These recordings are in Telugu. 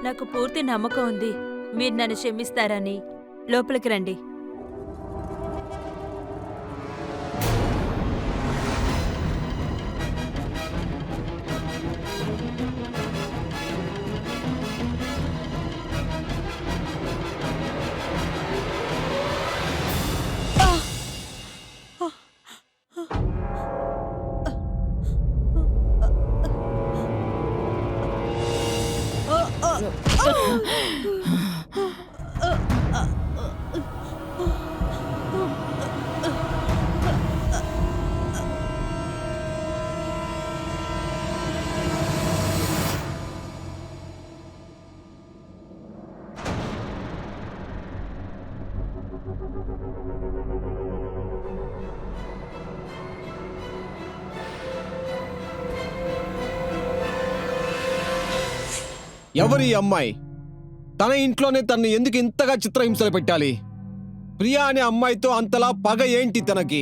నాకు పూర్తి నమ్మకం ఉంది మీరు నన్ను క్షమిస్తారని. లోపలికి రండి. ఎవరి అమ్మాయి? తన ఇంట్లోనే తను ఎందుకు ఇంతగా చిత్రహింసలు పెట్టాలి? ప్రియా అనే అమ్మాయితో అంతలా పగ ఏంటి తనకి?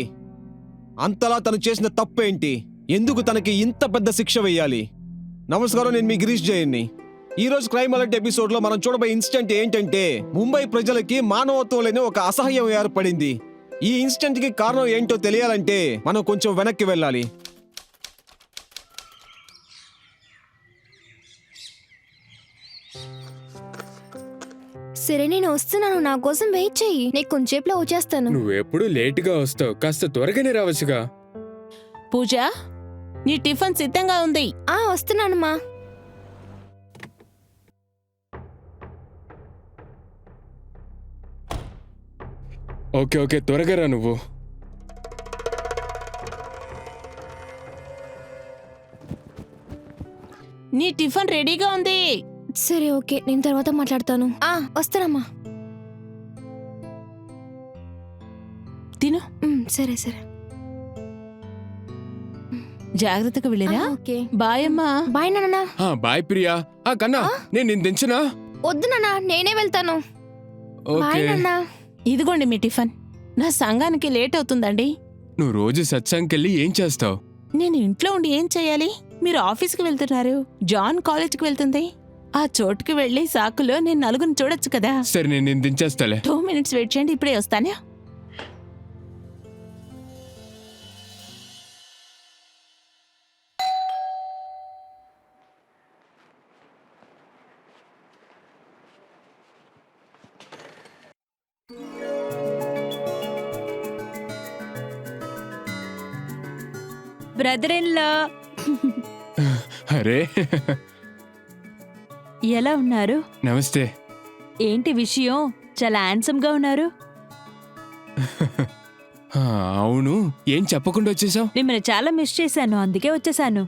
అంతలా తను చేసిన తప్పేంటి? ఎందుకు తనకి ఇంత పెద్ద శిక్ష వేయాలి? నమస్కారం, నేను మీ గిరీష్ జయన్ని. ఈరోజు క్రైమ్ అలర్ట్ ఎపిసోడ్లో మనం చూడబోయే ఇన్సిడెంట్ ఏంటంటే, ముంబై ప్రజలకి మానవత్వం లేని ఒక అసహ్యం ఏర్పడింది. ఈ ఇన్సిడెంట్కి కారణం ఏంటో తెలియాలంటే మనం కొంచెం వెనక్కి వెళ్ళాలి. సరే, నేను వస్తున్నాను. నా కోసం వెయిట్ చెయ్యి. నేను కొంచెంసేపులో వచ్చేస్తాను. నువ్వెప్పుడు లేటుగా వస్తావు, కాస్త త్వరగానే రావచ్చుగా. పూజ, నీ టిఫిన్ సిద్ధంగా ఉంది. వస్తున్నానమ్మా. ఓకే ఓకే, త్వరగా రా నువ్వు. నీ టిఫిన్ రెడీగా ఉంది. సరే, ఓకే, నేను తర్వాత మాట్లాడతాను. వస్తానమ్మా. తిను. సరే సరే, జాగ్రత్తగా వెళ్ళిరా. ఓకే, బాయ్ అమ్మా. బాయ్ నాన్న. బాయ్ ప్రియా. కన్నా, నేను దించనా? వద్దు నాన్న, నేనే వెళ్తాను. Bye okay. నాన్న. ఇదిగోండి మీ టిఫిన్. నా సంఘానికి లేట్ అవుతుందండి. నువ్వు రోజు సత్సంగకెళ్ళి ఏం చేస్తావు? నేను ఇంట్లో ఉండి ఏం చెయ్యాలి? మీరు ఆఫీస్కి వెళ్తున్నారు, జాన్ కాలేజ్కి వెళ్తుంది. ఆ చోటుకి వెళ్ళి సాకులో నేను నలుగురిని చూడొచ్చు కదా. సరే, నేను దించేస్తాలే. 2 minutes వెయిట్ చేయండి, ఇప్పుడే వస్తానే. బ్రదర్ ఇన్ లా, అరే ఎలా ఉన్నారు? నమస్తే. ఏంటి విషయం? చాలా హ్యాండ్సమ్ గా ఉన్నారు. అవును, ఏం చెప్పకుండా వచ్చేసావు? మిమ్మల్ని చాలా మిస్ చేశాను, అందుకే వచ్చేసాను.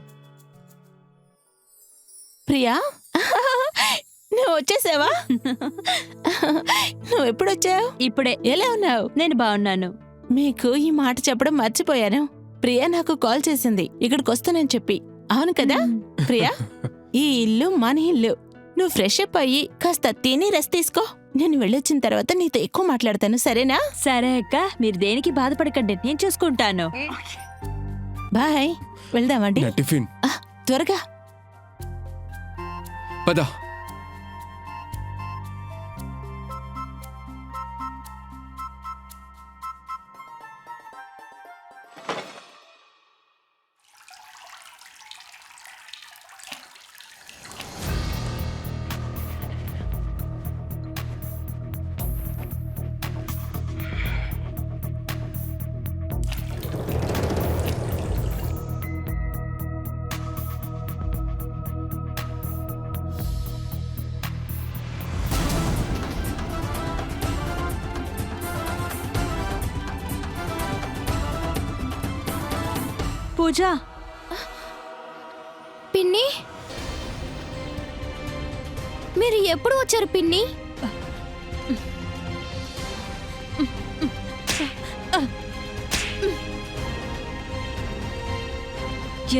ప్రియా, నువ్వు వచ్చేసావా? నువ్వు ఎప్పుడు వచ్చావు? ఇప్పుడే. ఎలా ఉన్నావు? నేను బాగున్నాను. మీకు ఈ మాట చెప్పడం మర్చిపోయాను. ప్రియా నాకు కాల్ చేసింది ఇక్కడికి వస్తానని చెప్పి. అవును కదా ప్రియా? ఈ ఇల్లు మన ఇల్లు. నువ్వు ఫ్రెష్ అప్ అయ్యి కాస్త తిని రెస్ట్ తీసుకో. నేను వెళ్ళొచ్చిన తర్వాత నీతో ఎక్కువ మాట్లాడతాను, సరేనా? సరే అక్క, మీరు దేనికి బాధపడకండి, నేను చూసుకుంటాను. బాయ్. వెళ్దామండి. నా టిఫిన్ త్వరగా పద. పూజ, పిన్ని, మీరు ఎప్పుడు వచ్చారు పిన్ని?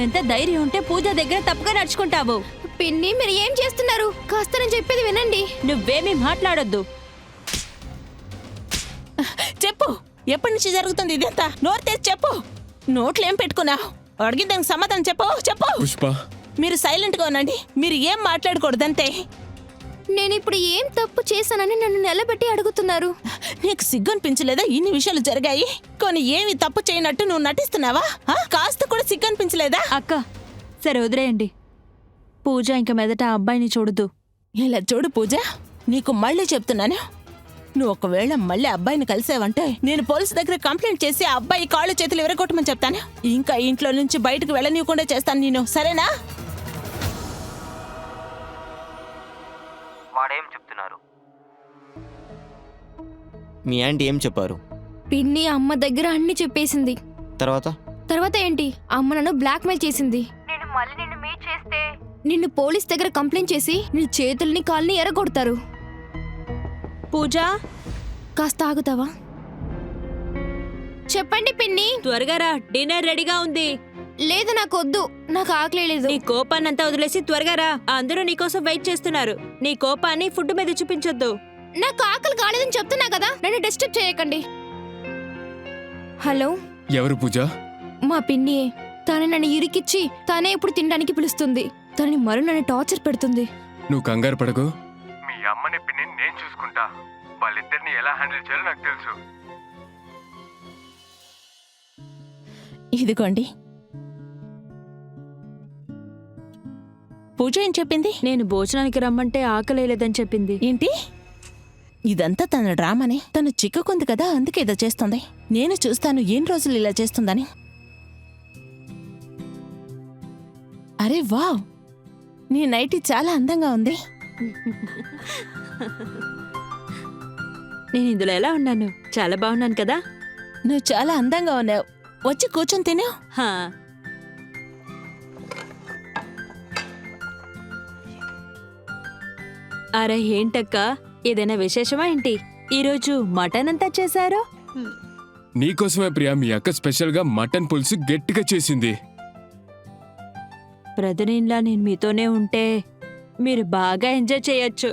ఎంత ధైర్యం ఉంటే పూజ దగ్గర తప్పుగా నడుచుకుంటావు? పిన్ని, మీరు ఏం చేస్తున్నారు? కాస్త నేను చెప్పేది వినండి. నువ్వేమీ మాట్లాడొద్దు. చెప్పు, ఎప్పటి నుంచి జరుగుతుంది ఇదంతా? నోరు తెరిచి చెప్పు. నోట్లేం పెట్టుకున్నావు? అడిగిన దానికి సమాధానం చెప్పు. చెప్పు. పుష్ప, మీరు సైలెంట్ గా ఉండండి. మీరు ఏం మాట్లాడకూడదంతే. నేను ఇప్పుడు ఏం తప్పు చేశానని నన్ను నిలబెట్టి అడుగుతున్నారు. నీకు సిగ్గనిపించలేదా ఇన్ని విషయాలు జరిగాయి? కొన్ని ఏమి తప్పు చేయనట్టు నువ్వు నటిస్తున్నావా? కాస్త కూడా సిగ్గనిపించలేదా? అక్క సరే వదిలేయండి. పూజ ఇంక మీదట ఆ అబ్బాయిని చూడదు. ఇలా చూడు పూజ, నీకు మళ్ళీ చెప్తున్నాను, నువ్వు ఒకవేళ మళ్ళీ అబ్బాయిని కలిసావంటే నేను పోలీసు దగ్గర కంప్లైంట్ చేసి ఆ అబ్బాయి కాళ్ళు చేతులు విరగొట్టమని చెప్తాను. ఇంకా ఇంట్లో నుంచి బయటకు వెళ్ళనీయకుండా చేస్తాను నేను, సరేనా? వాడేం చెప్తున్నారు? మీ ఆంటీ ఏం చెప్పారు? పిన్ని అమ్మ దగ్గర అన్ని చెప్పేసింది. తర్వాత ఏంటి, అమ్మ నన్ను బ్లాక్మెయిల్ చేసింది. నేను మళ్ళీ నిన్ను మీట్ చేస్తే నిన్ను పోలీస్ దగ్గర కంప్లైంట్ చేసి నీ చేతుల్ని కాల్ని ఎరగొడతారు. పూజ కాస్త ఆగుతావా? చెప్పండి పిన్ని. త్వరగా రా, డిన్నర్ రెడీగా ఉంది. లేదు నాకు వద్దు, నాకు ఆకలి లేదు. నీ కోపాన్నంతా వదిలేసి త్వరగా రా, అందరూ నీకోసం వెయిట్ చేస్తున్నారు. నీ కోపాన్ని ఫుడ్ మీద చూపించొద్దు. నాకు ఆకలి కాలేదని చెప్తున్నా కదా, నన్ను డిస్టర్బ్ చేయకండి. హలో, ఎవరు పూజ? మా పిన్ని. తనే నన్ను ఇరికిచ్చి తానే ఇప్పుడు తినడానికి పిలుస్తుంది. తనని మరో నన్ను టార్చర్ పెడుతుంది. నువ్వు కంగారు పడకు. మీ అమ్మని పిన్ని నేను చూసుకుంటా. వాళ్ళిద్దరిని ఎలా హ్యాండిల్ చేయాలో నాకు తెలుసు. ఇదిగోండి. పూజ ఏం చెప్పింది? నేను భోజనానికి రమ్మంటే ఆకలేదని చెప్పింది. ఏంటి? ఇదంతా తన డ్రామానే. తను చిక్కుకుంది కదా, అందుకే ఇదో చేస్తుంది. నేను చూస్తాను ఏం రోజులు ఇలా చేస్తుందని. అరే వావ్, నీ నైటీ చాలా అందంగా ఉంది. నేను ఇందులో ఎలా ఉన్నాను? చాలా బాగున్నాను కదా? నువ్వు చాలా అందంగా ఉన్నావు. వచ్చి కూర్చొని తిను. హా. అరే ఏంటక్క, ఏదైనా విశేషమా ఏంటి? ఈరోజు మటన్ అంతా చేశారు? నీకోసమే ప్రియా మీ అక్క స్పెషల్ గా మటన్ పులుసు గట్టిగా చేసింది. ప్రతినిలా నేను మీతోనే ఉంటే మీరు బాగా ఎంజాయ్ చేయొచ్చు.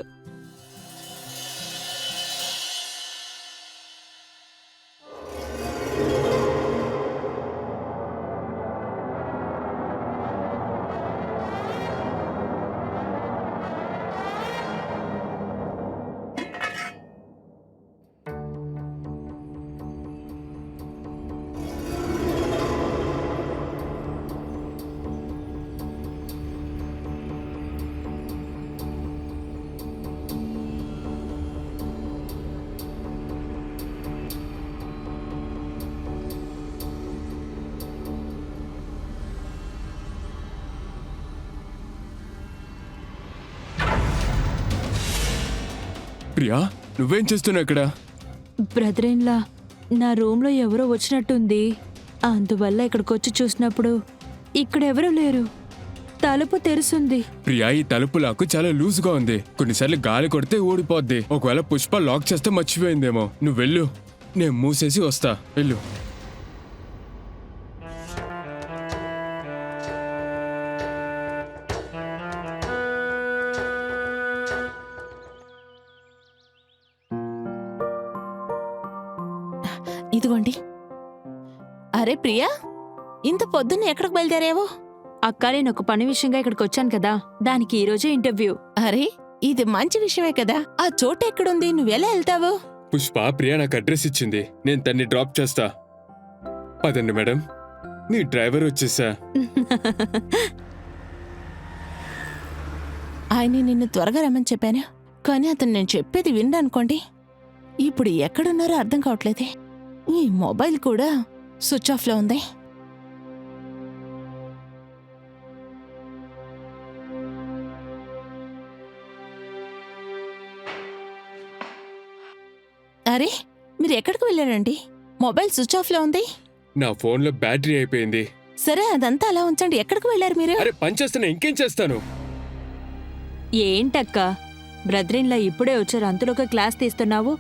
ప్రియా నువ్వేం చేస్తున్నావు ఇక్కడ? బ్రదర్ఇన్లా, నా రూమ్లో ఎవరో వచ్చినట్టుంది. అందువల్ల ఇక్కడికొచ్చి చూసినప్పుడు ఇక్కడెవరూ లేరు. తలుపు తెరుసుంది. ప్రియా ఈ తలుపు లాకు చాలా లూజ్గా ఉంది. కొన్నిసార్లు గాలి కొడితే ఊడిపోద్ది. ఒకవేళ పుష్ప లాక్ చేస్తే మర్చిపోయిందేమో. నువ్వు వెళ్ళు, నేను మూసేసి వస్తా. వెళ్ళు. ఇదిగోండి. అరే ప్రియా, ఇంత పొద్దున్న ఎక్కడికి బయలుదేరావు? అక్క నేను ఒక పని విషయంగా ఇక్కడికి వచ్చాను కదా, దానికి ఈరోజు ఇంటర్వ్యూ. అరే ఇది మంచి విషయమే కదా. ఆ చోటు ఎక్కడుంది? నువ్వెలా వెళ్తావు? పుష్ప ప్రియా నాకు అడ్రస్ ఇచ్చింది, నేను తన్ని డ్రాప్ చేస్తా. పదండి మేడం, మీ డ్రైవర్ వచ్చేసా. ఆయన నిన్ను త్వరగా రమ్మని చెప్పాను, కానీ అతను నేను చెప్పేది వినడనుకోండి. ఇప్పుడు ఎక్కడున్నారో అర్థం కావట్లేదే. ఈ మొబైల్ కూడా స్విచ్ ఆఫ్లో ఉంది. అరే మీరు ఎక్కడికి వెళ్ళారండి? మొబైల్ స్విచ్ ఆఫ్లో ఉంది. నా ఫోన్లో బ్యాటరీ అయిపోయింది. సరే అదంతా అలా ఉంచండి. ఎక్కడికి వెళ్ళారు మీరు? అరే పని చేస్తున్నా, ఇంకేం చేస్తాను? ఏంటక్క, బ్రదర్ఇన్లా ఇప్పుడే వచ్చారు, అంతలోకి క్లాస్ తీస్తున్నావు?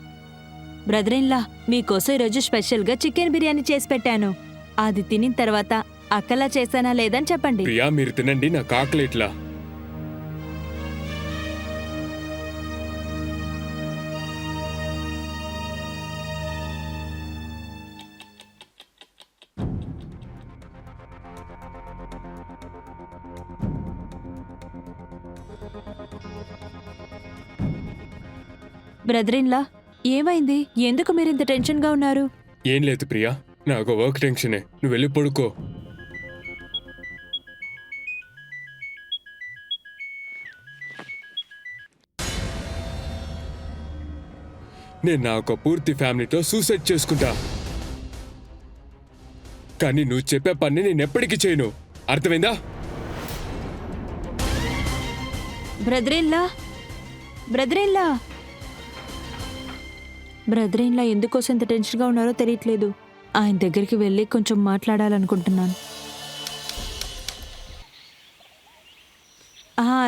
బ్రదర్ఇన్లా, మీకోసం ఈరోజు స్పెషల్గా చికెన్ బిర్యానీ చేసి పెట్టాను. అది తినిన తర్వాత అక్కలా చేశానా లేదని చెప్పండి. ప్రియా మీరు తినండి, నాకు ఆకలి ఇట్లా. బ్రదరిన్లా ఏమైంది? ఎందుకు మీరింత టెన్షన్గా ఉన్నారు? ఏం లేదు ప్రియా, నాకు వర్క్ టెన్షనే. నువ్వు వెళ్ళి పడుకో. నేను నా ఒక పూర్తి ఫ్యామిలీతో సూసైడ్ చేసుకుంటా. కానీ నువ్వు చెప్పే పని నేను ఎప్పటికీ చేయను. అర్థమైందా? బ్రదరిన్లా బ్రదరిన్లా బ్రదరిన్లా ఎందుకోసం ఇంత టెన్షన్గా ఉన్నారో తెలియట్లేదు. ఆయన దగ్గరికి వెళ్ళి కొంచెం మాట్లాడాలనుకుంటున్నాను.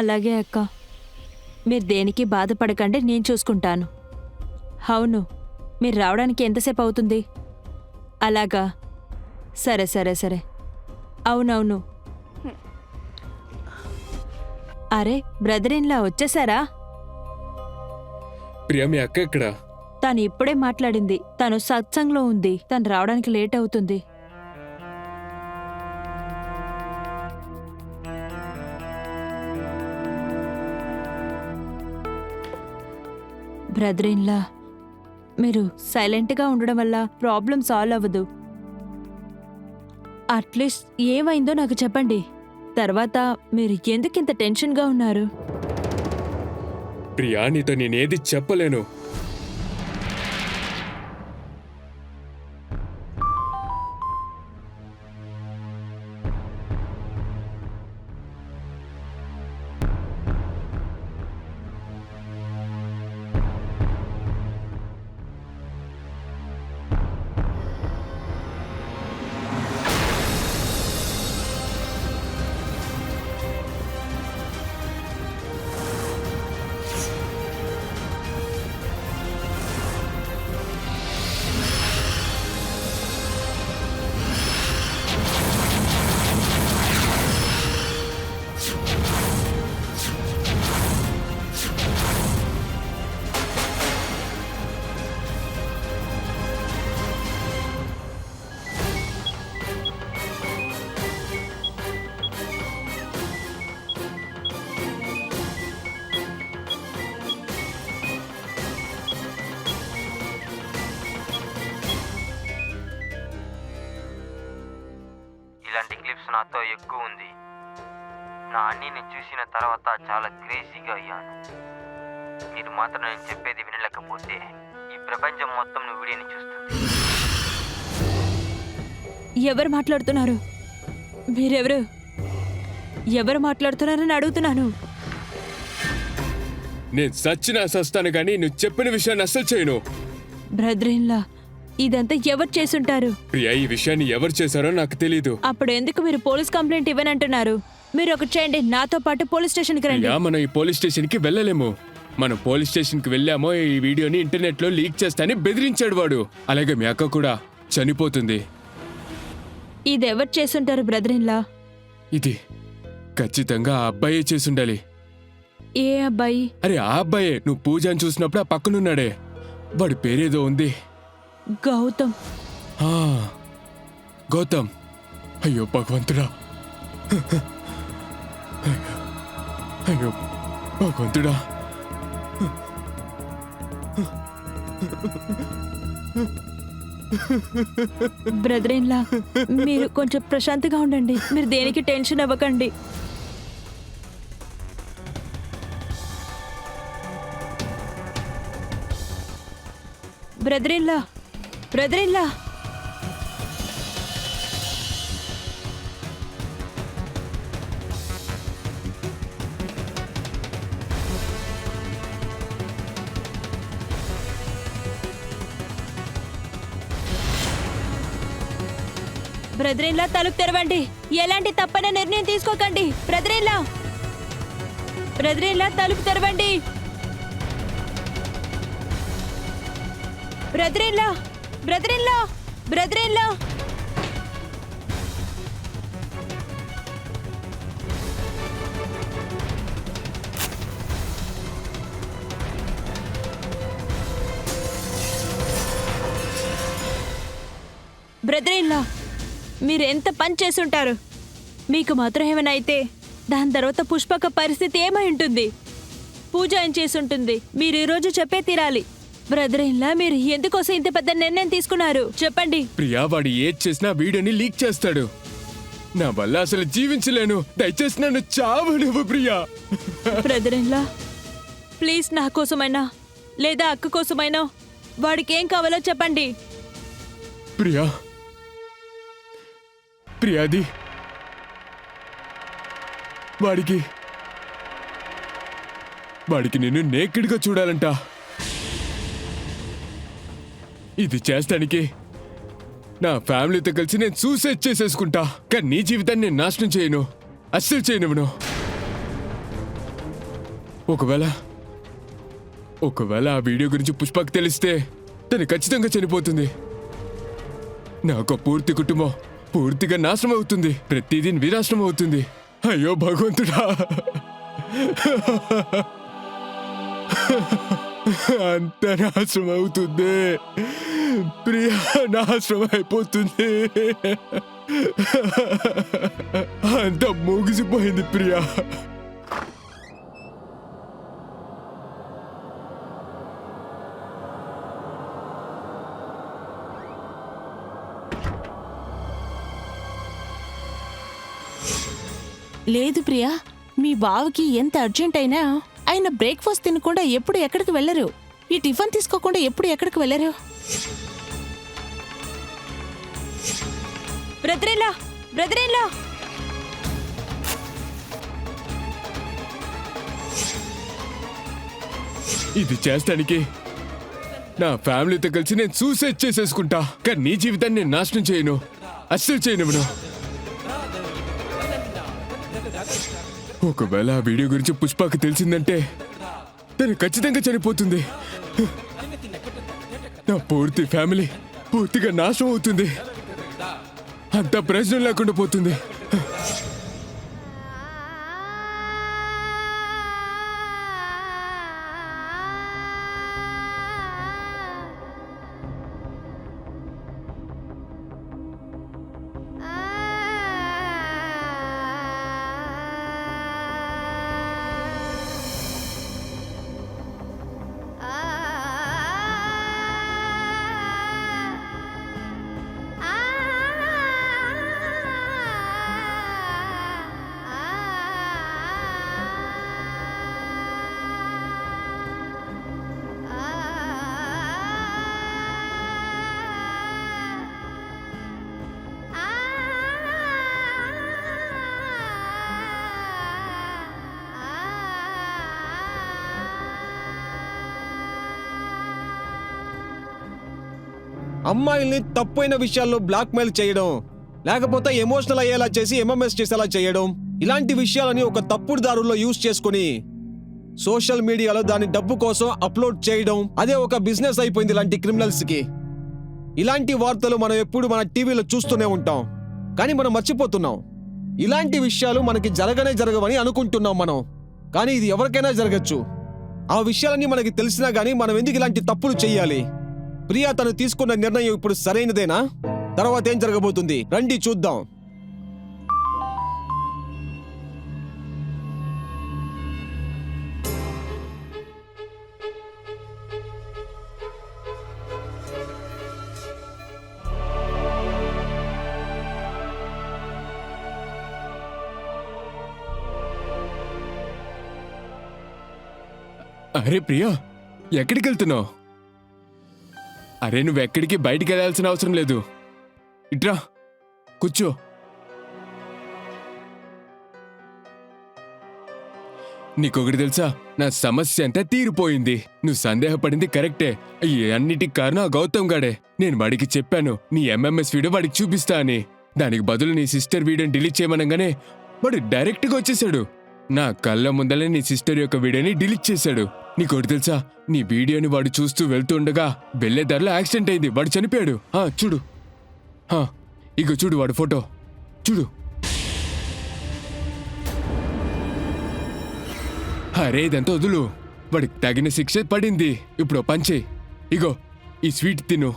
అలాగే అక్క, మీరు దేనికి బాధపడకండి, నేను చూసుకుంటాను. అవును, మీరు రావడానికి ఎంతసేపు అవుతుంది? అలాగా, సరే సరే సరే. అవునవును. అరే బ్రదరిన్లా వచ్చేసారా? ప్రియా, మీ అక్క ఎక్కడ? తను ఇప్పుడే మాట్లాడింది. తను సత్సంగ్లో ఉంది. తను రావడానికి లేట్ అవుతుంది. బ్రదరిన్లా, మీరు సైలెంట్గా ఉండడం వల్ల ప్రాబ్లం సాల్వ్ అవ్వదు. అట్లీస్ట్ ఏమైందో నాకు చెప్పండి. తర్వాత మీరు ఎందుకింత టెన్షన్గా ఉన్నారు? ప్రియా, నీతో నేనేది చెప్పలేను. ఇలాంటి క్లిప్స్ నాతో ఎక్కువ ఉంది. నా అన్నీని చూసిన తర్వాత చాలా క్రేజీగా అయ్యాను. మీరు మాత్రం నేను చెప్పేది వినలేకపోతే ఈ ప్రపంచం మొత్తం నువ్వు వీడియోని చూస్తుంది. ఎవరు మాట్లాడుతున్నారు? మీరెవరు? ఎవరు మాట్లాడుతున్నారని అడుగుతున్నాను. నేను సచ్చినా సస్తాను కానీ నువ్వు చెప్పిన విషయాన్ని అస్సలు చేయను. బ్రదరిన్లా, ఇదంతా ఎవరు చేసుంటారు? ప్రియా, ఈ విషయాన్ని ఎవరు చేశారో నాకు తెలీదు. అప్పుడు ఎందుకు మీరు పోలీస్ కంప్లైంట్ ఇవ్వనంటున్నారు? మీరు ఒకటి చేయండి, నాతో పాటు పోలీస్ స్టేషన్కి రండి. ప్రియా, మనం ఈ పోలీస్ స్టేషన్కి వెళ్ళలేము. మనం పోలీస్ స్టేషన్కి వెళ్ళామో ఈ వీడియోని ఇంటర్నెట్లో లీక్ చేస్తానని బెదిరించాడు వాడు. అలాగే మీ అక్క కూడా చనిపోతుంది. ఇది ఎవరు చేసుంటారు బ్రదరిన్లా? ఇది ఖచ్చితంగా ఆ అబ్బాయే చేసుండాలి. ఏ అబ్బాయి? అరే ఆ అబ్బాయే. నువ్వు పూజని చూసినప్పుడు ఆ పక్కనున్నాడే, వాడి పేరేదో ఉంది. గౌతమ్. ఆ, గౌతమ్. అయ్యో భగవంతుడా, అయ్యో భగవంతుడా. బ్రదరిన్లా, మీరు కొంచెం ప్రశాంతంగా ఉండండి. మీరు దేనికి టెన్షన్ అవ్వకండి. బ్రదరిన్లా, బ్రదరిన్లా, బ్రదరిన్లా, తలుపు తెరవండి. ఎలాంటి తప్పైన నిర్ణయం తీసుకోకండి. బ్రదరిన్లా, బ్రదరిన్లా, తలుపు తెరవండి. Brother in law, brother in law, brother in law. బ్రదరిన్లా, మీరు ఎంత పని చేసుంటారు? మీకు మాత్రం ఏమైనా అయితే దాని తర్వాత పుష్పక పరిస్థితి ఏమై ఉంటుంది? పూజ ఏం చేసుంటుంది. మీరు ఈ రోజు చెప్పే తీరాలి. బ్రదర్ ఇన్ లా, మీరు ఎందుకోసం ఇంత పెద్ద నిర్ణయం తీసుకున్నారు చెప్పండి. ప్రియా వాడు ఏది చేసినా వీడియోని లీక్ చేస్తాడు. నా వల్ల అసలు జీవించలేను. దయచేసి నన్ను చావనివ్వు Priya. Brother in law, please నా కోసమైనా లేదా అక్క కోసమైనా వాడికి ఏం కావాలో చెప్పండి. ప్రియా, ప్రియాది వాడికి నిన్ను నేకెడ్గా చూడాలంట. ఇది చేస్తానికి నా ఫ్యామిలీతో కలిసి నేను సూసైడ్ చేసేసుకుంటా. కానీ నీ జీవితాన్ని నేను నాశనం చేయను, అస్సలు చేయను. ఒకవేళ ఆ వీడియో గురించి పుష్పకి తెలిస్తే తను ఖచ్చితంగా చనిపోతుంది. నాకు పూర్తి కుటుంబం పూర్తిగా నాశనం అవుతుంది. ప్రతిదీ వినాశనం అవుతుంది. అయ్యో భగవంతుడా, అంత నాశనం అవుతుంది. ప్రియా నాశనం అయిపోతుంది. అంత ముగిసిపోయింది ప్రియా. లేదు ప్రియా, మీ బావకి ఎంత అర్జెంట్ అయినా ఆయన బ్రేక్ఫాస్ట్ తినకుండా ఎప్పుడు ఎక్కడికి వెళ్ళరు. ఈ టిఫిన్ తీసుకోకుండా ఎప్పుడు ఎక్కడికి వెళ్ళరు. బ్రదర్ ఇన్ లా, ఇది చేస్తానికి నా ఫ్యామిలీతో కలిసి నేను సూసైడ్ చేసేసుకుంటా. కానీ నీ జీవితాన్ని నేను నాశనం చేయను, అస్సలు చేయను. ఒకవేళ ఆ వీడియో గురించి పుష్పకి తెలిసిందంటే తను ఖచ్చితంగా చనిపోతుంది. నా పూర్తి ఫ్యామిలీ పూర్తిగా నాశనం అవుతుంది. అంత ప్రయోజనం లేకుండా పోతుంది. అమ్మాయిల్ని తప్పైన విషయాల్లో బ్లాక్మెయిల్ చేయడం, లేకపోతే ఎమోషనల్ అయ్యేలా చేసి ఎంఎంఎస్ చేసేలా చేయడం, ఇలాంటి విషయాలని ఒక తప్పుడు దారుల్లో యూజ్ చేసుకుని సోషల్ మీడియాలో దాని డబ్బు కోసం అప్లోడ్ చేయడం, అదే ఒక బిజినెస్ అయిపోయింది ఇలాంటి క్రిమినల్స్ కి. ఇలాంటి వార్తలు మనం ఎప్పుడు మన టీవీలో చూస్తూనే ఉంటాం. కానీ మనం మర్చిపోతున్నాం, ఇలాంటి విషయాలు మనకి జరగవని అనుకుంటున్నాం మనం. కానీ ఇది ఎవరికైనా జరగచ్చు. ఆ విషయాలన్నీ మనకి తెలిసినా గానీ మనం ఎందుకు ఇలాంటి తప్పులు చెయ్యాలి? ప్రియా తను తీసుకున్న నిర్ణయం ఇప్పుడు సరైనదేనా? తర్వాత ఏం జరగబోతుంది రండి చూద్దాం. అరే ప్రియా, ఎక్కడికి వెళ్తున్నావు? అరే నువ్వెక్కడికి బయటికి వెళ్ళాల్సిన అవసరం లేదు. ఇట్రా కూర్చో. నీకొకటి తెలుసా, నా సమస్య అంతా తీరిపోయింది. నువ్వు సందేహపడింది కరెక్టే. ఈ అన్నిటికి కారణం ఆ గౌతమ్ గాడే. నేను వాడికి చెప్పాను నీ ఎంఎంఎస్ వీడియో వాడికి చూపిస్తా అని. దానికి బదులు నీ సిస్టర్ వీడియోని డిలీట్ చేయమనగానే వాడు డైరెక్ట్గా వచ్చేసాడు. నా కళ్ళ ముందలే నీ సిస్టర్ యొక్క వీడియోని డిలీట్ చేశాడు. నీకోటి తెలుసా, నీ వీడియోని వాడు చూస్తూ వెళ్తూ ఉండగా వెళ్లే దారిలో యాక్సిడెంట్ అయింది. వాడు చనిపోయాడు. చూడు, ఇగో చూడు వాడు ఫోటో చూడు. అరే ఇదంతా వదులు, వాడికి తగిన శిక్ష పడింది. ఇప్పుడు పంచే, ఇగో ఈ స్వీట్ తిను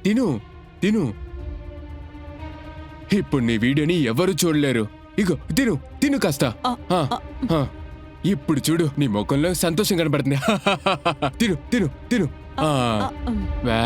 తిను తిను. ఇప్పుడు నీ వీడియోని ఎవరు చూడలేరు. ఇగో తిను తిను కాస్త. ఇప్పుడు చూడు నీ ముఖంలో సంతోషం కనబడుతుంది. తిను తిను తిను. ఆ, వా.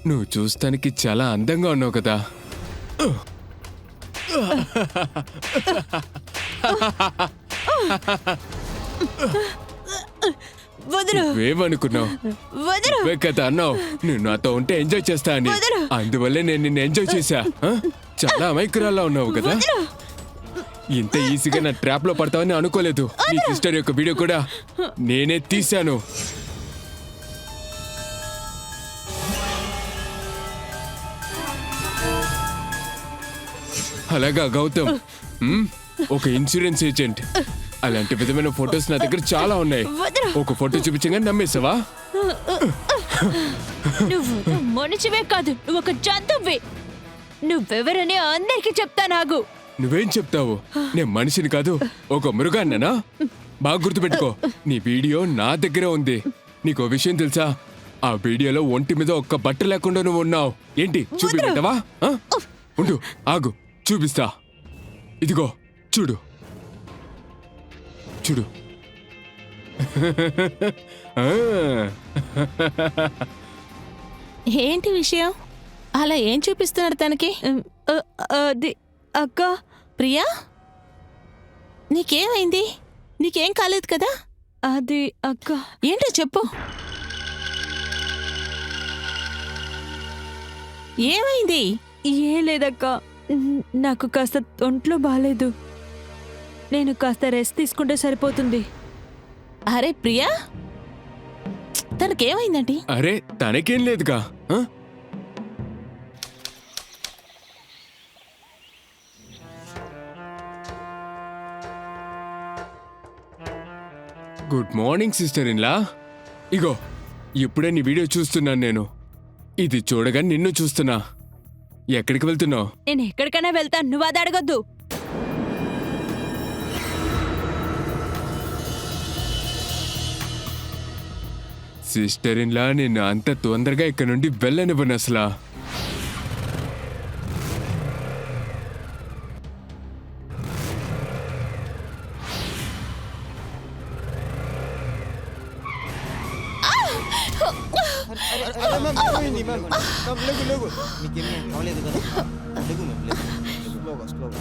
నువ్వు చూస్తానికి చాలా అందంగా ఉన్నావు కదా. వదులు నువ్వేమనుకున్నావు? వదులు నువ్వే కదా అన్నావు నువ్వు నాతో ఉంటే ఎంజాయ్ చేస్తా అని. అందువల్లే నేను నిన్ను ఎంజాయ్ చేశా. చాలా అమాయకురాల్లా ఉన్నావు కదా. ఇంత ఈజీగా నా ట్రాప్ లో పడతావని అనుకోలేదు. నీ సిస్టర్ యొక్క వీడియో కూడా నేనే తీశాను. అలాగా గౌతమ్, ఒక ఇన్సూరెన్స్ ఏజెంట్. అలాంటి విధమైన ఫొటోస్ నా దగ్గర చాలా ఉన్నాయి. ఒక ఫోటో చూపించగానే నమ్మేసావా? నువ్వు మనిషివే కాదు, నువ్వు ఒక జంతువువి. నువ్వెవరని అందరికీ చెప్తా. నాకు నువ్వేం చెప్తావు? నేను మనిషిని కాదు, ఒక మృగాన్ననా? బాగా గుర్తుపెట్టుకో, నీ వీడియో నా దగ్గరే ఉంది. నీకో విషయం తెలుసా? ఆ వీడియోలో ఒంటి మీద ఒక్క బట్ట లేకుండా నువ్వు ఉన్నావు. ఏంటి చూపిమంటావా? ఉండు, ఆగు, చూపిస్తా. ఇదిగో చూడు చూడు. ఏంటి విషయం? అలా ఏం చూపిస్తున్నాడు తనకి? అది అక్క. ప్రియా, నీకేమైంది? నీకేం కాలేదు కదా? అది అక్క. ఏంటో చెప్పు. ఏమైంది? ఏం లేదక్క, నాకు కాస్త ఒంట్లో బాగాలేదు. నేను కాస్త రెస్ట్ తీసుకుంటే సరిపోతుంది. అరే ప్రియా, తనకేమైందండి? అరే తనకేం లేదుగా. Good morning sister in law. ఇగో ఇప్పుడే నీ వీడియో చూస్తున్నాను నేను. ఇది చూడగా నిన్ను చూస్తున్నా. ఎక్కడికి వెళ్తున్నావు? నేను ఎక్కడికైనా వెళ్తాను, నువ్వు అది అడగొద్దు. సిస్టర్ ఇన్లా, నేను అంత తొందరగా ఇక్కడ నుండి వెళ్ళనివ్వను అసలా. మీకేమీ కావలేదు కదా లేగు మ్యామ్ లేగు స్లోగా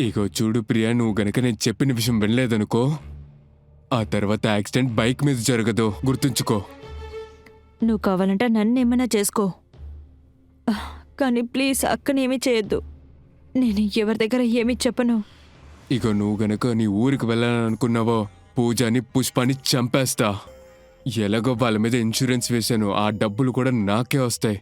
ఇగో చూడు ప్రియా, నువ్వు గనక నేను చెప్పిన విషయం వినలేదనుకో, ఆ తర్వాత యాక్సిడెంట్ బైక్ మీద జరగదు, గుర్తుంచుకో. నువ్వు కావాలంటే నన్ను ఏమైనా చేసుకో, కానీ ప్లీజ్ అక్కనేమీ చేయొద్దు. నేను ఎవరి దగ్గర ఏమీ చెప్పను. ఇగో నువ్వు గనక నీ ఊరికి వెళ్ళాలనుకున్నావో, పూజని పుష్పాని చంపేస్తా. ఎలాగో వాళ్ళ మీద ఇన్సూరెన్స్ వేశాను, ఆ డబ్బులు కూడా నాకే వస్తాయి.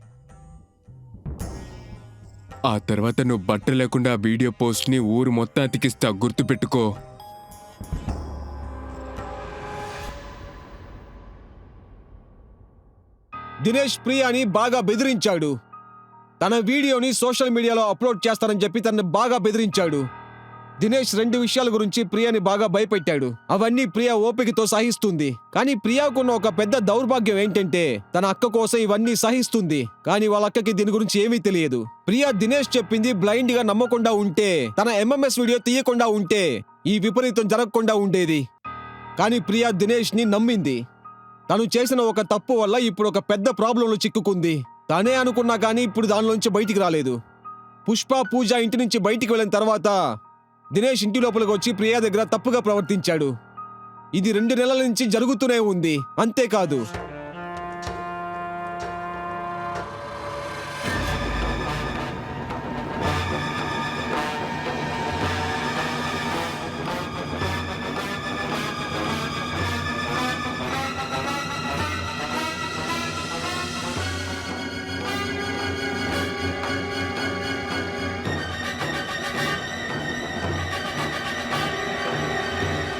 ఆ తర్వాత నువ్వు బట్ట లేకుండా ఆ వీడియో పోస్ట్ని ఊరు మొత్తం అతికిస్తా, గుర్తుపెట్టుకో. దినేష్ ప్రియాని బాగా బెదిరించాడు. తన వీడియోని సోషల్ మీడియాలో అప్లోడ్ చేస్తానని చెప్పి తనని బాగా బెదిరించాడు. దినేష్ 2 విషయాల గురించి ప్రియాని బాగా భయపెట్టాడు. అవన్నీ ప్రియా ఓపికతో సహిస్తుంది. కానీ ప్రియాకున్న ఒక పెద్ద దౌర్భాగ్యం ఏంటంటే తన అక్క కోసం ఇవన్నీ సహిస్తుంది, కానీ వాళ్ళ అక్కకి దీని గురించి ఏమీ తెలియదు. ప్రియా దినేష్ చెప్పింది బ్లైండ్ గా నమ్మకుండా ఉంటే, తన ఎంఎంఎస్ వీడియో తీయకుండా ఉంటే ఈ విపరీతం జరగకుండా ఉండేది. కానీ ప్రియా దినేష్ ని నమ్మింది. తను చేసిన ఒక తప్పు వల్ల ఇప్పుడు ఒక పెద్ద ప్రాబ్లంలో చిక్కుకుంది. తానే అనుకున్నా కానీ ఇప్పుడు దానిలోంచి బయటికి రాలేదు. పుష్ప, పూజ ఇంటి నుంచి బయటికి వెళ్ళిన తర్వాత దినేష్ ఇంటి లోపలికి వచ్చి ప్రియా దగ్గర తప్పుగా ప్రవర్తించాడు. ఇది 2 నెలల నుంచి జరుగుతూనే ఉంది. అంతేకాదు,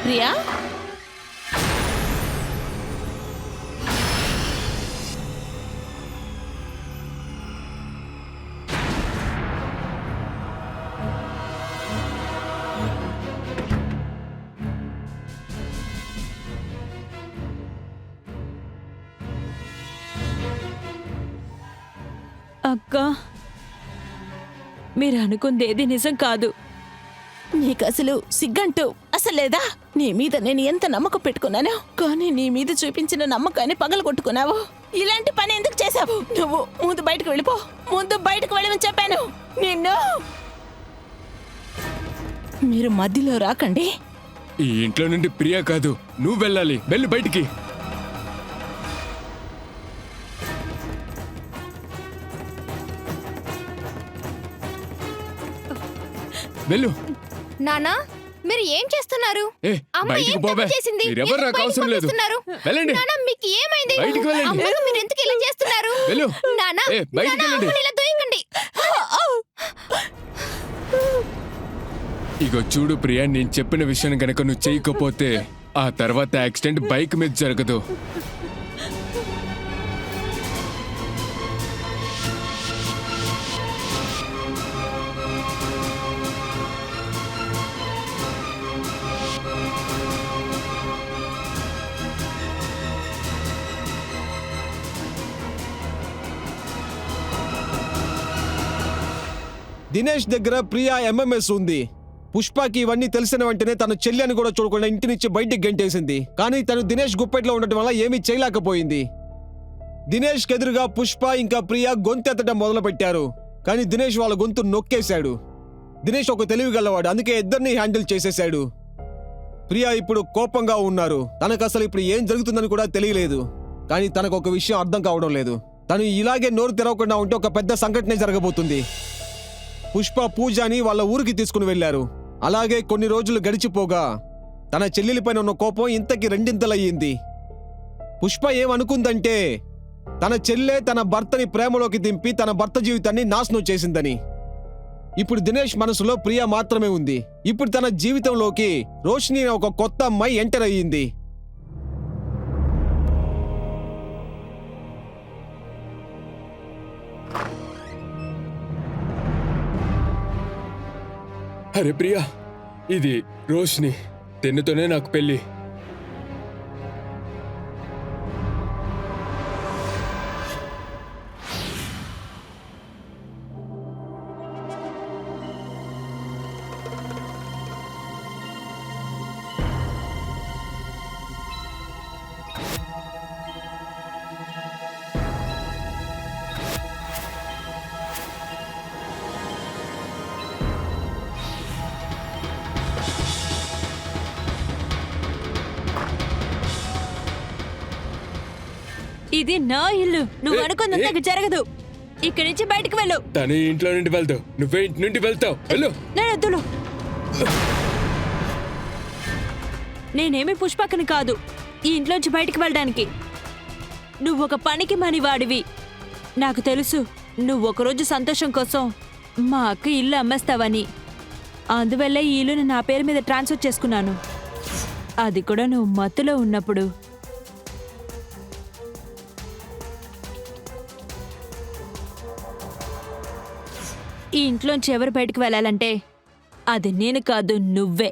ప్రియా, అక్క, మీరు అనుకుంది ఏది నిజం కాదు. నీకు అసలు సిగ్గంటూ అసలు లేదా? నీ మీద నేను ఎంత నమ్మకం పెట్టుకున్నాను, కానీ నీ మీద చూపించిన నమ్మకాన్ని పగలగొట్టుకున్నావు. ఇలాంటి పని ఎందుకు చేశావు? నువ్వు ముందు బయటకు వెళ్ళిపో. ముందు బయటకు వెళ్ళమని చెప్పాను నిన్ను. మీరు మధ్యలో రాకండి. ఈ ఇంట్లో నుండి ప్రియా కాదు, నువ్వు వెళ్ళాలి. వెళ్ళు బయటికి. వెళ్ళు. నానా, మీరు ఏం చేస్తున్నారు? ఏ, అమ్మ బయటికి ఏం పోవే. తప్పు చేసింది? మీరెవరు ఎందుకు నాకు బయటికి అవసరం లేదు. పంపిస్తున్నారు? వెళ్ళండి. నానా, మీకు ఏమైంది? బయటికి వెళ్ళండి. అమ్మను మీరు ఎందుకు ఇలా చేస్తున్నారు? వెళ్ళు. నానా, ఏ, బయటికి నానా, వెళ్ళండి. అమ్మని ఇలా దొయ్యకండి. ఇగో చూడు ప్రియా, నేను చెప్పిన విషయం గనక నువ్వు చేయకపోతే ఆ తర్వాత యాక్సిడెంట్ బైక్ మీద జరగదు. దినేష్ దగ్గర ప్రియా ఎంఎంఎస్ ఉంది. పుష్పకి ఇవన్నీ తెలిసిన వెంటనే తన చెల్లి అని కూడా చూడకుండా ఇంటి నుంచి బయటికి గెంటేసింది. కానీ తను దినేష్ గుప్పెట్లో ఉండటం వల్ల ఏమీ చేయలేకపోయింది. దినేష్ ఎదురుగా పుష్ప ఇంకా ప్రియా గొంతెత్తడం మొదలుపెట్టారు. కానీ దినేష్ వాళ్ళ గొంతు నొక్కేశాడు. దినేష్ ఒక తెలివిగలవాడు, అందుకే ఇద్దరిని హ్యాండిల్ చేసేశాడు. ప్రియా ఇప్పుడు కోపంగా ఉన్నారు. తనకు అసలు ఇప్పుడు ఏం జరుగుతుందని కూడా తెలియలేదు. కానీ తనకు ఒక విషయం అర్థం కావడం లేదు. తను ఇలాగే నోరు తెరవకుండా ఉంటే ఒక పెద్ద సంఘటనే జరగబోతుంది. పుష్ప పూజని వాళ్ళ ఊరికి తీసుకుని వెళ్లారు. అలాగే కొన్ని రోజులు గడిచిపోగా తన చెల్లెలిపైన ఉన్న కోపం ఇంతకి 2 పుష్ప ఏమనుకుందంటే తన చెల్లె తన భర్తని ప్రేమలోకి దింపి తన భర్త జీవితాన్ని నాశనం చేసిందని. ఇప్పుడు దినేష్ మనసులో ప్రియా మాత్రమే ఉంది. ఇప్పుడు తన జీవితంలోకి రోషిని అనే ఒక కొత్త అమ్మాయి ఎంటర్ అయ్యింది. అరే ప్రియా, ఇది రోషిని. తిన్నతోనే నాకు పెళ్లి. ఇది నా ఇల్లు. నువ్వు అనుకున్నంతగా జరగదు. ఇక్కడి నుంచి బయటకు వెళ్ళు. తను ఇంట్లో నుండి వెళ్తావు, నువ్వే ఇంటి నుండి వెళ్తావు. వెళ్ళు. నేను వద్దులు. నేనేమి పుష్పక్కని కాదు ఈ ఇంట్లోంచి బయటకు వెళ్ళడానికి. నువ్వు ఒక పనికి మనివాడివి. నాకు తెలుసు నువ్వు ఒకరోజు సంతోషం కోసం మా అక్క ఇల్లు అమ్మేస్తావని. అందువల్ల ఈ ఇల్లుని నా పేరు మీద ట్రాన్స్ఫర్ చేసుకున్నాను. అది కూడా నువ్వు మత్తులో ఉన్నప్పుడు. ఈ ఇంట్లోంచి ఎవరు బయటకు వెళ్ళాలంటే అది నేను కాదు, నువ్వే.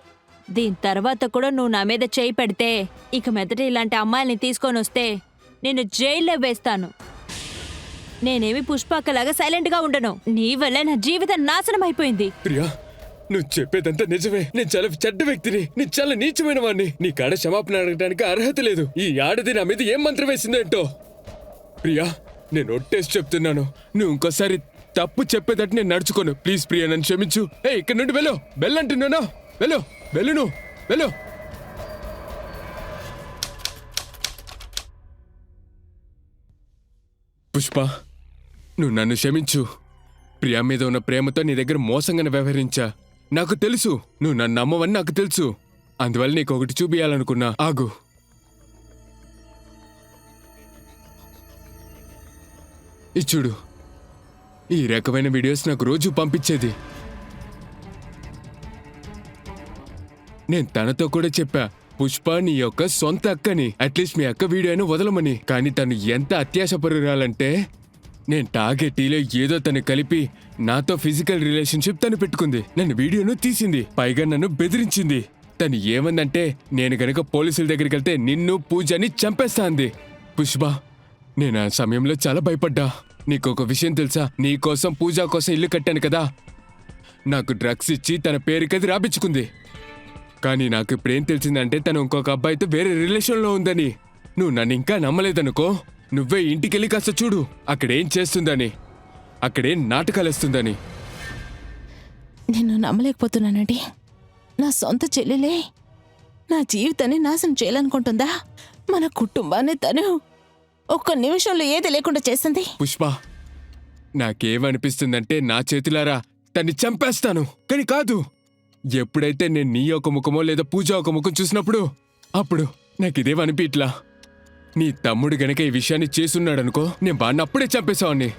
దీని తర్వాత కూడా నువ్వు నా మీద చేయి పెడితే ఇక మెదట ఇలాంటి అమ్మాయిల్ని తీసుకొని వస్తే నేను జైల్లో వేస్తాను. నేనేమి పుష్పక్కలాగా సైలెంట్గా ఉండను. నీ వల్ల నా జీవితం నాశనం అయిపోయింది. ప్రియా, నువ్వు చెప్పేదంతా నిజమే. నేను చాలా చెడ్డ వ్యక్తిని, నేను చాలా నీచమైన వాడిని. నీ కాడ క్షమాపణ అడగడానికి అర్హత లేదు. ఈ ఆడది నా మీద ఏం మంత్రం వేసిందేంటో. ప్రియా, నేను ఒట్టేసి చెప్తున్నాను, నువ్వు ఇంకోసారి తప్పు చెప్పేదట్టు నేను నడుచుకోను. ప్లీజ్ ప్రియా, నన్ను క్షమించు. ఇక్కడ నుండి వెళ్ళు. వెళ్ళంటున్నాను. వెళ్ళు, వెళ్ళు, నువ్వు వెళ్ళు. పుష్ప, నువ్వు నన్ను క్షమించు. ప్రియా మీద ఉన్న ప్రేమతో నీ దగ్గర మోసంగానే వ్యవహరించా. నాకు తెలుసు నువ్వు నన్ను నమ్మవని నాకు తెలుసు. అందువల్ల నీకు ఒకటి చూపియాలనుకున్నా. ఆగు. ఇచ్చుడు, ఈ రకమైన వీడియోస్ నాకు రోజు పంపించేది. నేను తనతో కూడా చెప్పా, పుష్ప నీ యొక్క సొంత అక్కని, అట్లీస్ట్ మీ అక్క వీడియోను వదలమని. కానీ తను ఎంత అత్యాశపరురాలంటే నేను తాగే టీలో ఏదో తను కలిపి నాతో ఫిజికల్ రిలేషన్షిప్ తను పెట్టుకుంది. నన్ను వీడియోను తీసింది, పైగా నన్ను బెదిరించింది. తను ఏమందంటే నేను గనక పోలీసుల దగ్గరికి వెళ్తే నిన్ను పూజని చంపేస్తా అంది. పుష్ప, నేను ఆ సమయంలో చాలా భయపడ్డా. నీకొక విషయం తెలుసా? నీ కోసం పూజా కోసం ఇల్లు కట్టాను కదా, నాకు డ్రగ్స్ ఇచ్చి తన పేరుకది రాపించుకుంది. కానీ నాకు ఇప్పుడేం తెలిసిందంటే తను ఇంకొక అబ్బాయితో వేరే రిలేషన్లో ఉందని. నువ్వు నన్ను ఇంకా నమ్మలేదనుకో, నువ్వే ఇంటికెళ్ళి కాస్త చూడు అక్కడేం చేస్తుందని, అక్కడేం నాటకాలేస్తుందని. నేను నమ్మలేకపోతున్నానండి. నా సొంత చెల్లెలే నా జీవితాన్ని నాశనం చేయాలనుకుంటుందా? మన కుటుంబాన్ని తను ఒక్క నిమిషంలో ఏది లేకుండా చేసింది. పుష్ప, నాకేమనిపిస్తుందంటే నా చేతులారా తన్ని చంపేస్తాను. కానీ కాదు, ఎప్పుడైతే నేను నీ ఒక ముఖమో లేదా పూజ ఒక ముఖం చూసినప్పుడు అప్పుడు నాకిదేమనిపిట్లా. నీ తమ్ముడు గనక ఈ విషయాన్ని చేసున్నాడనుకో, నేను వాడిని అప్పుడే చంపేశావాణ్ణి.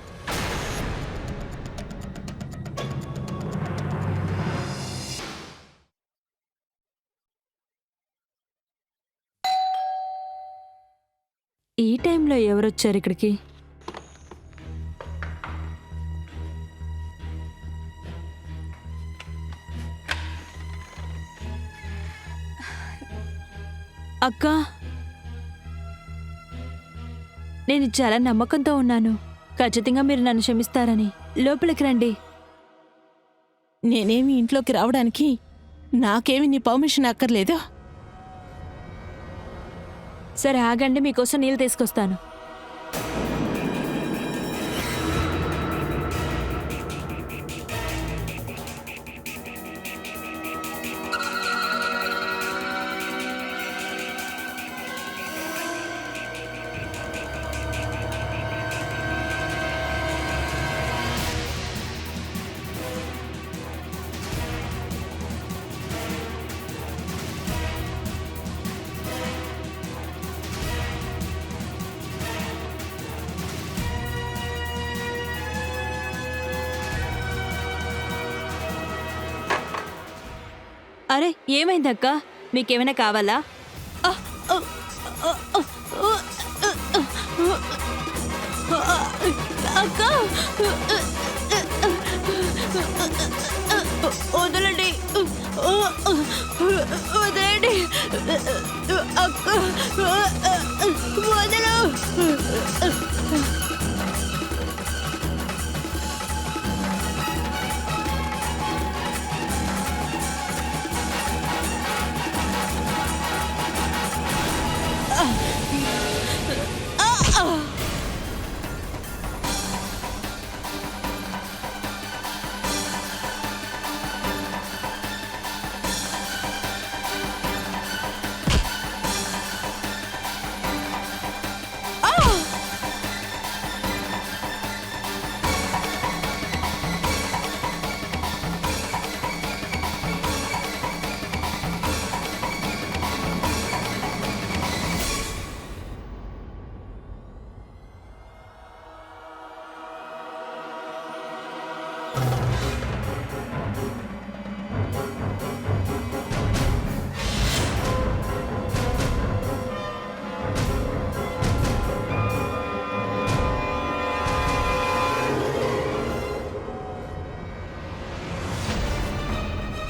ఈ టైంలో ఎవరొచ్చారు ఇక్కడికి? అక్క, నేను చాలా నమ్మకంతో ఉన్నాను. ఖచ్చితంగా మీరు నన్ను క్షమిస్తారని. లోపలికి రండి. నేనేమి ఇంట్లోకి రావడానికి నాకేమి నీ పర్మిషన్ అక్కర్లేదు. సరే ఆగండి, మీకోసం నీళ్ళు తీసుకొస్తాను. అరే, ఏమైందక్క? మీకేమైనా కావాలా? అక్క, వదలండి, వదలండి అక్క, వదలు.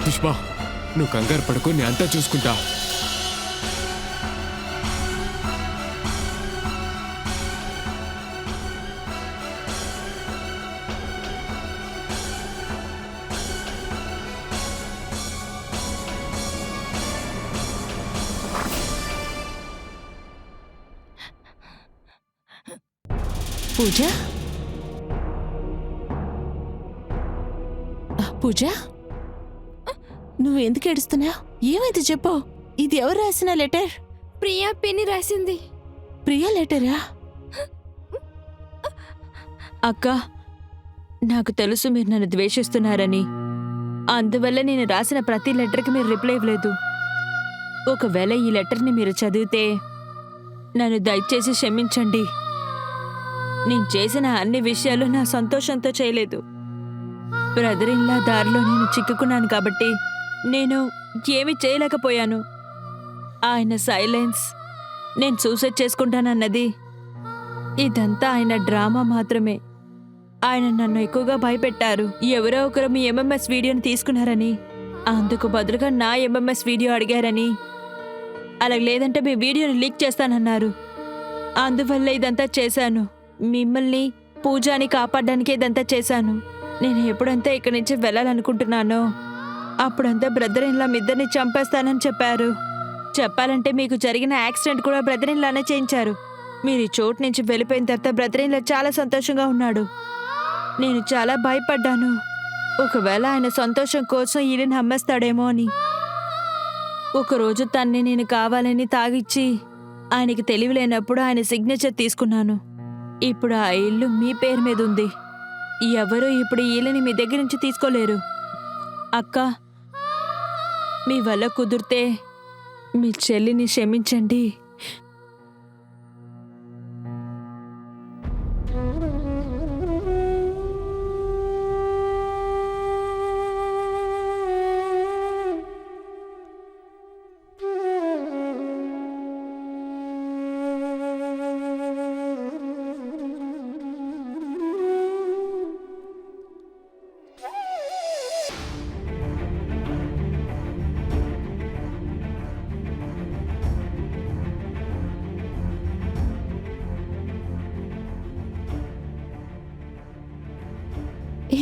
పుష్ప, నువ్వు కంగారు పడుకో, నేను అంతా చూసుకుంటా. పూజ, పూజ, నువ్వు ఎందుకు ఏడుస్తున్నావు? ఏమైంది చెప్పు. ఇది ఎవరు రాసిన లెటర్? ప్రియా పిన్ని రాసింది. ప్రియా లెటరా? అక్క, నాకు తెలుసు మీరు నన్ను ద్వేషిస్తున్నారని. అందువల్ల నేను రాసిన ప్రతి లెటర్కి మీరు రిప్లై ఇవ్వలేదు. ఒకవేళ ఈ లెటర్ని మీరు చదివితే నన్ను దయచేసి క్షమించండి. నేను చేసిన అన్ని విషయాలు నా సంతోషంతో చేయలేదు. బ్రదర్ ఇన్లా దారిలో నేను చిక్కుకున్నాను కాబట్టి నేను ఏమీ చేయలేకపోయాను. ఆయన సైలెన్స్, నేను సూసైడ్ చేసుకుంటానన్నది, ఇదంతా ఆయన డ్రామా మాత్రమే. ఆయన నన్ను ఎక్కువగా భయపెట్టారు. ఎవరో ఒకరు మీ ఎంఎంఎస్ వీడియోని తీసుకున్నారని, అందుకు బదులుగా నా ఎంఎంఎస్ వీడియో అడిగారని, అలా లేదంటే మీ వీడియోని లీక్ చేస్తానన్నారు. అందువల్ల ఇదంతా చేశాను. మిమ్మల్ని, పూజాని కాపాడడానికే ఇదంతా చేశాను. నేను ఎప్పుడంతా ఇక్కడి నుంచి వెళ్ళాలనుకుంటున్నానో అప్పుడంతా బ్రదర్ ఇన్లా ఇద్దరిని చంపేస్తానని చెప్పారు. చెప్పాలంటే మీకు జరిగిన యాక్సిడెంట్ కూడా బ్రదర్ ఇన్లానే చేయించారు. మీరు ఈ చోటు నుంచి వెళ్ళిపోయిన తర్వాత బ్రదర్ ఇన్లా చాలా సంతోషంగా ఉన్నాడు. నేను చాలా భయపడ్డాను, ఒకవేళ ఆయన సంతోషం కోసం ఇల్లుని అమ్మేస్తాడేమో అని. ఒకరోజు తన్ని నేను కావాలని తాగిచ్చి ఆయనకి తెలివిలేనప్పుడు ఆయన సిగ్నేచర్ తీసుకున్నాను. ఇప్పుడు ఆ ఇల్లు మీ పేరు మీద ఉంది. ఎవరూ ఇప్పుడు ఈ ఇల్లుని మీ దగ్గర నుంచి తీసుకోలేరు. అక్క, మీ వల్ల కుదిరితే మీ చెల్లిని క్షమించండి.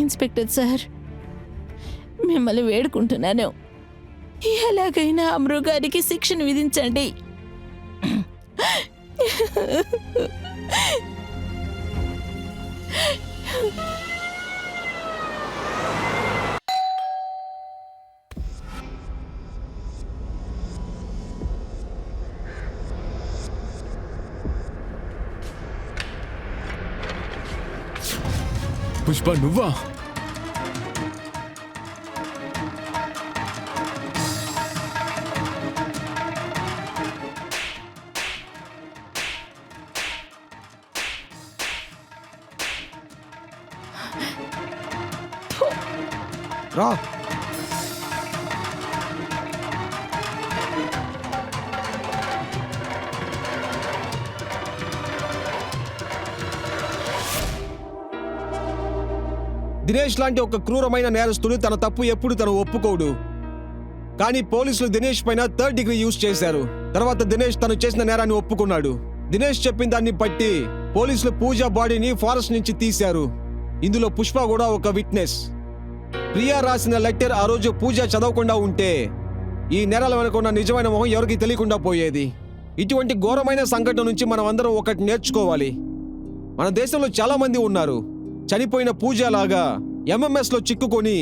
ఇన్స్పెక్టర్ సార్, మిమ్మల్ని వేడుకుంటున్నాను, ఎలాగైనా ఆ మృగానికి శిక్షను విధించండి. పుష్ప, నువ్వా? రా. దినేష్ లాంటి ఒక క్రూరమైన నేరస్తుడు తన తప్పు ఎప్పుడు తను ఒప్పుకోడు. కానీ పోలీసులు దినేష్ పైన 3rd డిగ్రీ యూజ్ చేశారు. తర్వాత దినేష్ తను చేసిన నేరాన్ని ఒప్పుకున్నాడు. దినేష్ చెప్పిన దాన్ని బట్టి పోలీసులు పూజా బాడీని ఫారెస్ట్ నుంచి తీశారు. ఇందులో పుష్ప కూడా ఒక విట్నెస్. ప్రియా రాసిన లెటర్ ఆ రోజు పూజ చదవకుండా ఉంటే ఈ నేరాల వెనుక ఉన్న నిజమైన మొహం ఎవరికి తెలియకుండా పోయేది. ఇటువంటి ఘోరమైన సంఘటన నుంచి మనం అందరం ఒకటి నేర్చుకోవాలి. మన దేశంలో చాలా మంది ఉన్నారు చనిపోయిన పూజ లాగా ఎంఎంఎస్ లో చిక్కుకొని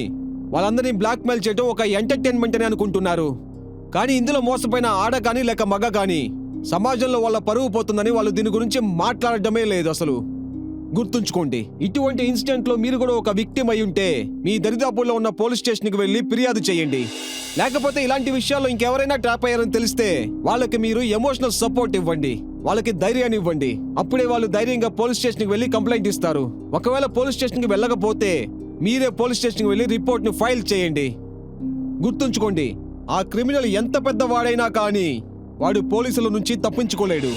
వాళ్ళందరినీ బ్లాక్మెయిల్ చేయడం ఒక ఎంటర్టైన్మెంట్ అని అనుకుంటున్నారు. కానీ ఇందులో మోసపోయిన ఆడ కానీ లేక మగ కానీ సమాజంలో వాళ్ళ పరువు పోతుందని వాళ్ళు దీని గురించి మాట్లాడటమే లేదు. అసలు గుర్తుంచుకోండి, ఇటువంటి ఇన్సిడెంట్ లో మీరు కూడా ఒక విక్టిమ్ అయి ఉంటే మీ దరిదాపుల్లో ఉన్న పోలీస్ స్టేషన్ కి వెళ్లి ఫిర్యాదు చేయండి. లేకపోతే ఇలాంటి విషయాల్లో ఇంకెవరైనా ట్రాప్ అయ్యారని తెలిస్తే వాళ్ళకి మీరు ఎమోషనల్ సపోర్ట్ ఇవ్వండి, వాళ్ళకి ధైర్యాన్ని ఇవ్వండి. అప్పుడే వాళ్ళు ధైర్యంగా పోలీస్ స్టేషన్ కి వెళ్లి కంప్లైంట్ ఇస్తారు. ఒకవేళ పోలీస్ స్టేషన్ కి వెళ్ళకపోతే మీరే పోలీస్ స్టేషన్కి వెళ్ళి రిపోర్ట్ను ఫైల్ చేయండి. గుర్తుంచుకోండి, ఆ క్రిమినల్ ఎంత పెద్దవాడైనా కానీ వాడు పోలీసుల నుంచి తప్పించుకోలేడు.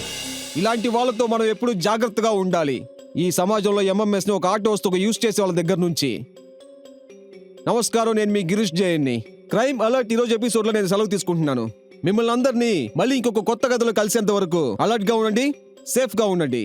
ఇలాంటి వాళ్ళతో మనం ఎప్పుడూ జాగ్రత్తగా ఉండాలి. ఈ సమాజంలో ఎంఎంఎస్ని ఒక ఆట వస్తువుగా యూజ్ చేసే వాళ్ళ దగ్గర నుంచి. నమస్కారం, నేను మీ గిరీష్ జయన్ని. క్రైమ్ అలర్ట్ ఈరోజు ఎపిసోడ్లో నేను సెలవు తీసుకుంటున్నాను. మిమ్మల్ని అందరినీ మళ్ళీ ఇంకొక కొత్త కథలో కలిసేంత వరకు అలర్ట్గా ఉండండి, సేఫ్గా ఉండండి.